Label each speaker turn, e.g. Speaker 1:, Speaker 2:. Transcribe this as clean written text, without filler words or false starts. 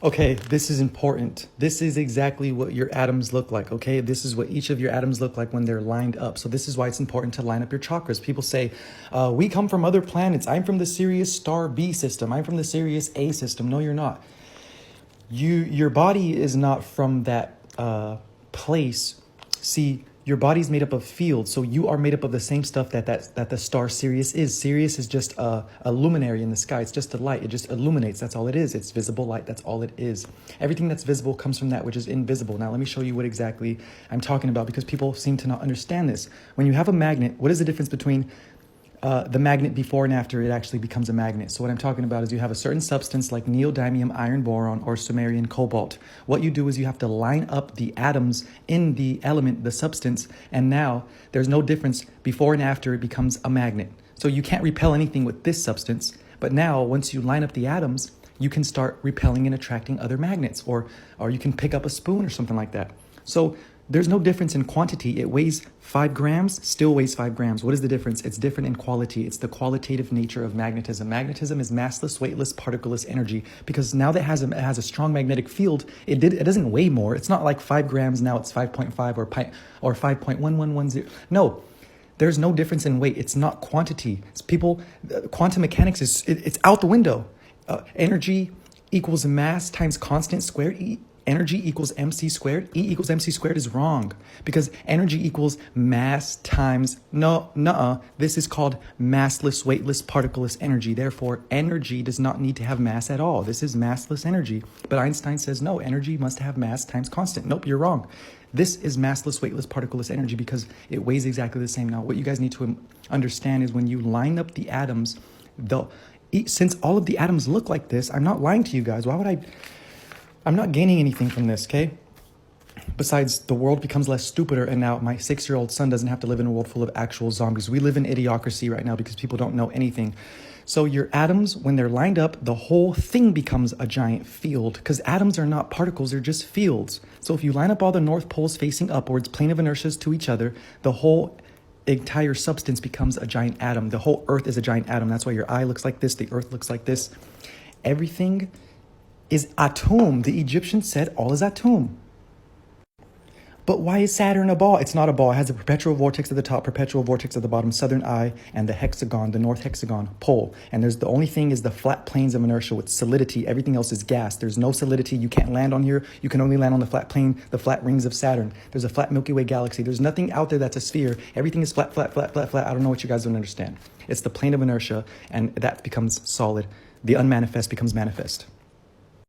Speaker 1: Okay, this is important. This is exactly what your atoms look like, okay? This is what each of your atoms look like when they're lined up. So this is why it's important to line up your chakras. People say, we come from other planets. I'm from the Sirius star B system. I'm from the Sirius A system. No, you're not. Your body is not from that place. See, your body's made up of fields, so you are made up of the same stuff that the star Sirius is. Sirius is just a luminary in the sky. It's just a light. It just illuminates. That's all it is. It's visible light. That's all it is. Everything that's visible comes from that which is invisible. Now, let me show you what exactly I'm talking about, because people seem to not understand this. When you have a magnet, what is the difference between the magnet before and after it actually becomes a magnet? So what I'm talking about is you have a certain substance like neodymium iron boron or Sumerian cobalt. What you do is you have to line up the atoms in the element, the substance, and now there's no difference before and after it becomes a magnet. So you can't repel anything with this substance, but now once you line up the atoms, you can start repelling and attracting other magnets, or you can pick up a spoon or something like that. So there's no difference in quantity. It weighs 5 grams, still weighs 5 grams. What is the difference? It's different in quality. It's the qualitative nature of magnetism. Magnetism is massless, weightless, particleless energy, because now that it has a strong magnetic field, it doesn't weigh more. It's not like 5 grams, now it's 5.5 or 5.1110. No, there's no difference in weight. It's not quantity. It's quantum mechanics it's out the window. Energy equals mass times constant squared. Energy equals mc squared. E equals mc squared is wrong, because energy equals mass times, this is called massless, weightless, particleless energy. Therefore, energy does not need to have mass at all. This is massless energy. But Einstein says, no, energy must have mass times constant. Nope, you're wrong. This is massless, weightless, particleless energy because it weighs exactly the same. Now, what you guys need to understand is when you line up the atoms, since all of the atoms look like this, I'm not lying to you guys. Why would I'm not gaining anything from this, okay? Besides, the world becomes less stupider, and now my 6-year-old son doesn't have to live in a world full of actual zombies. We live in idiocracy right now because people don't know anything. So your atoms, when they're lined up, the whole thing becomes a giant field, because atoms are not particles, they're just fields. So if you line up all the north poles facing upwards, plane of inertias to each other, the whole entire substance becomes a giant atom. The whole earth is a giant atom. That's why your eye looks like this, the earth looks like this. Everything is atom. The Egyptians said all is atom. But why is Saturn a ball? It's not a ball. It has a perpetual vortex at the top, perpetual vortex at the bottom, southern eye, and the hexagon, the north hexagon pole. And the only thing is the flat planes of inertia with solidity. Everything else is gas. There's no solidity. You can't land on here. You can only land on the flat plane, the flat rings of Saturn. There's a flat Milky Way galaxy. There's nothing out there that's a sphere. Everything is flat, flat, flat, flat, flat. I don't know what you guys don't understand. It's the plane of inertia, and that becomes solid. The unmanifest becomes manifest.